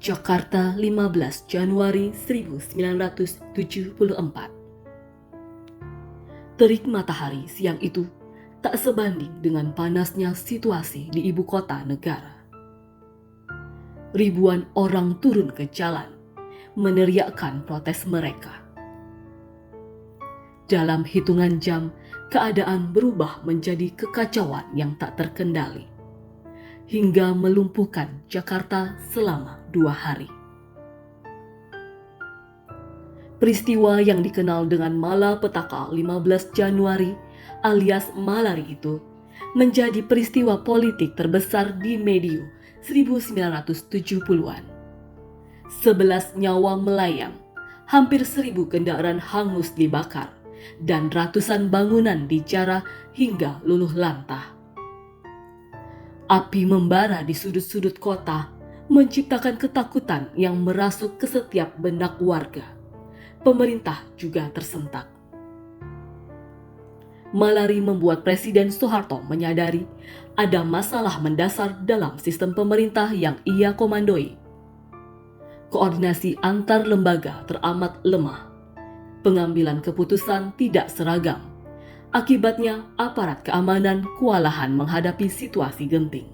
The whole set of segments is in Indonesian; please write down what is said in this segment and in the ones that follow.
Jakarta 15 Januari 1974. Terik matahari siang itu tak sebanding dengan panasnya situasi di ibu kota negara. Ribuan orang turun ke jalan, meneriakkan protes mereka. Dalam hitungan jam, keadaan berubah menjadi kekacauan yang tak terkendali, hingga melumpuhkan Jakarta selama 2 hari. Peristiwa yang dikenal dengan Malapetaka 15 Januari alias Malari itu menjadi peristiwa politik terbesar di medio 1970-an. 11 nyawa melayang, hampir 1.000 kendaraan hangus dibakar, dan ratusan bangunan dijarah hingga luluh lantah. Api membara di sudut-sudut kota, menciptakan ketakutan yang merasuk ke setiap benak warga. Pemerintah juga tersentak. Malari membuat Presiden Soeharto menyadari ada masalah mendasar dalam sistem pemerintah yang ia komandoi. Koordinasi antar lembaga teramat lemah. Pengambilan keputusan tidak seragam. Akibatnya, aparat keamanan kewalahan menghadapi situasi genting.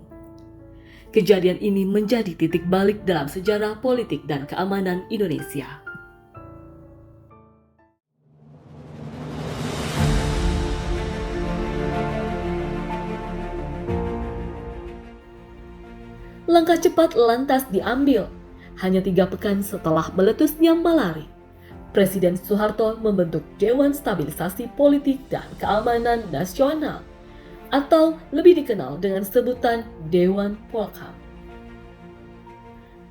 Kejadian ini menjadi titik balik dalam sejarah politik dan keamanan Indonesia. Langkah cepat lantas diambil. Hanya 3 pekan setelah meletusnya Malari, Presiden Soeharto membentuk Dewan Stabilisasi Politik dan Keamanan Nasional, atau lebih dikenal dengan sebutan Dewan Polkam.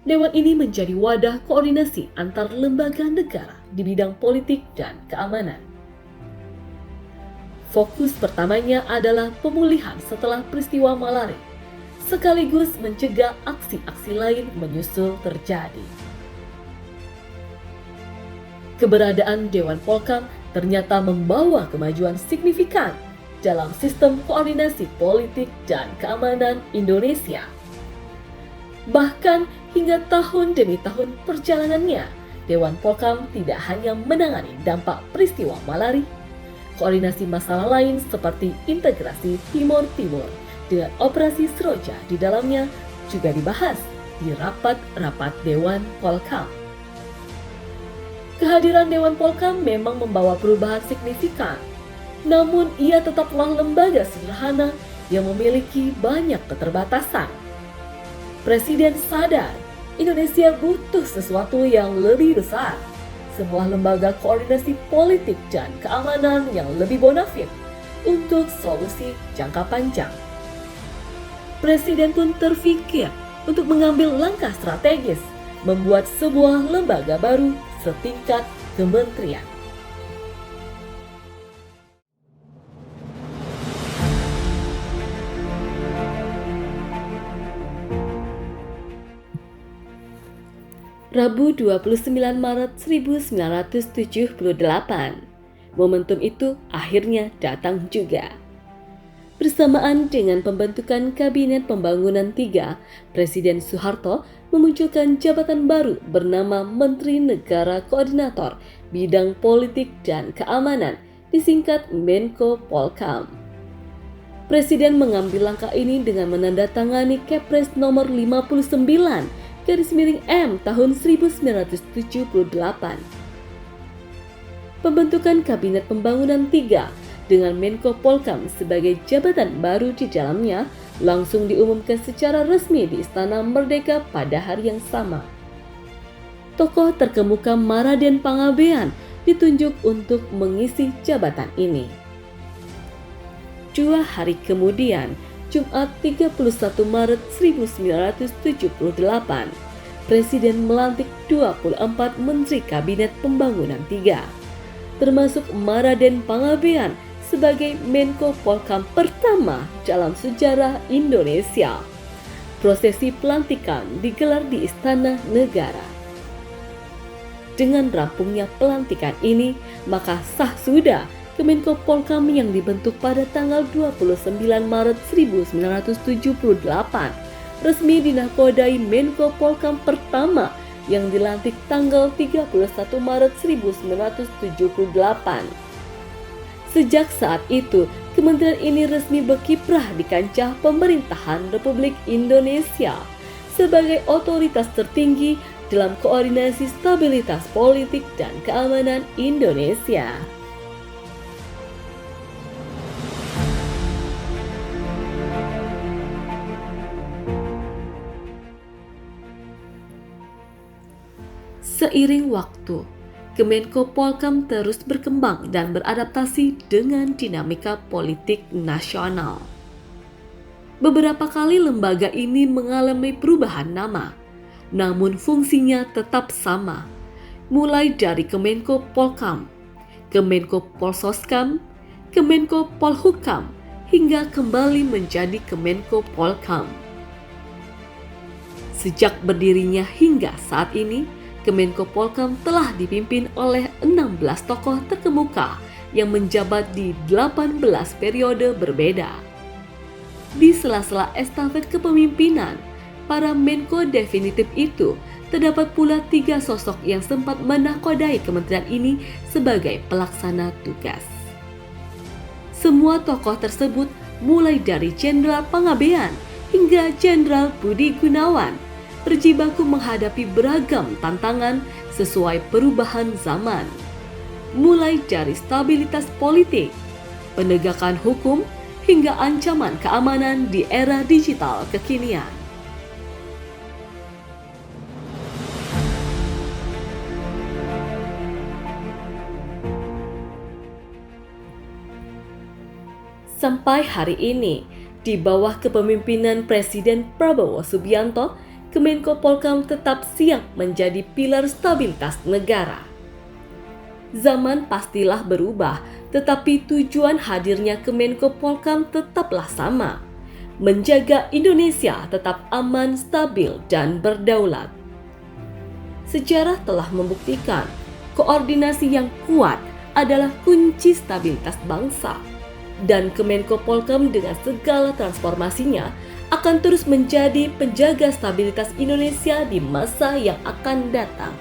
Dewan ini menjadi wadah koordinasi antar lembaga negara di bidang politik dan keamanan. Fokus pertamanya adalah pemulihan setelah peristiwa Malari, sekaligus mencegah aksi-aksi lain menyusul terjadi. Keberadaan Dewan Polkam ternyata membawa kemajuan signifikan dalam sistem koordinasi politik dan keamanan Indonesia. Bahkan hingga tahun demi tahun perjalanannya, Dewan Polkam tidak hanya menangani dampak peristiwa Malari, koordinasi masalah lain seperti integrasi Timur Timur dengan operasi Seroja di dalamnya juga dibahas di rapat-rapat Dewan Polkam. Kehadiran Dewan Polkam memang membawa perubahan signifikan, namun ia tetaplah lembaga sederhana yang memiliki banyak keterbatasan. Presiden sadar Indonesia butuh sesuatu yang lebih besar, sebuah lembaga koordinasi politik dan keamanan yang lebih bonafit untuk solusi jangka panjang. Presiden pun terfikir untuk mengambil langkah strategis, membuat sebuah lembaga baru setingkat kementerian. Rabu 29 Maret 1978, momentum itu akhirnya datang juga. Bersamaan dengan pembentukan Kabinet Pembangunan 3, Presiden Soeharto memunculkan jabatan baru bernama Menteri Negara Koordinator Bidang Politik dan Keamanan, disingkat Menko Polkam. Presiden mengambil langkah ini dengan menandatangani Kepres nomor 59/M tahun 1978. Pembentukan Kabinet Pembangunan 3 dengan Menko Polkam sebagai jabatan baru di dalamnya langsung diumumkan secara resmi di Istana Merdeka pada hari yang sama. Tokoh terkemuka Maraden Pangabean ditunjuk untuk mengisi jabatan ini. 2 hari kemudian, Jumat 31 Maret 1978, Presiden melantik 24 Menteri Kabinet Pembangunan 3, termasuk Maraden Pangabean sebagai Menko Polkam pertama dalam sejarah Indonesia. Prosesi pelantikan digelar di Istana Negara. Dengan rampungnya pelantikan ini, maka sah sudah Kemenko Polkam yang dibentuk pada tanggal 29 Maret 1978 resmi dinakodai Menko Polhukam pertama yang dilantik tanggal 31 Maret 1978. Sejak saat itu, kementerian ini resmi berkiprah di kancah pemerintahan Republik Indonesia sebagai otoritas tertinggi dalam koordinasi stabilitas politik dan keamanan Indonesia. Seiring waktu, Kemenko Polhukam terus berkembang dan beradaptasi dengan dinamika politik nasional. Beberapa kali lembaga ini mengalami perubahan nama, namun fungsinya tetap sama, mulai dari Kemenko Polhukam, Kemenko Polsoskam, Kemenko Polhukam, hingga kembali menjadi Kemenko Polhukam. Sejak berdirinya hingga saat ini, Kemenko Polhukam telah dipimpin oleh 16 tokoh terkemuka yang menjabat di 18 periode berbeda. Di sela-sela estafet kepemimpinan, para Menko definitif itu, terdapat pula 3 sosok yang sempat menakodai kementerian ini sebagai pelaksana tugas. Semua tokoh tersebut mulai dari Jenderal Pangabean hingga Jenderal Budi Gunawan berjibaku menghadapi beragam tantangan sesuai perubahan zaman, mulai dari stabilitas politik, penegakan hukum, hingga ancaman keamanan di era digital kekinian. Sampai hari ini, di bawah kepemimpinan Presiden Prabowo Subianto, Kemenko Polhukam tetap siap menjadi pilar stabilitas negara. Zaman pastilah berubah, tetapi tujuan hadirnya Kemenko Polhukam tetaplah sama, menjaga Indonesia tetap aman, stabil, dan berdaulat. Sejarah telah membuktikan, koordinasi yang kuat adalah kunci stabilitas bangsa, dan Kemenko Polhukam dengan segala transformasinya akan terus menjadi penjaga stabilitas Indonesia di masa yang akan datang.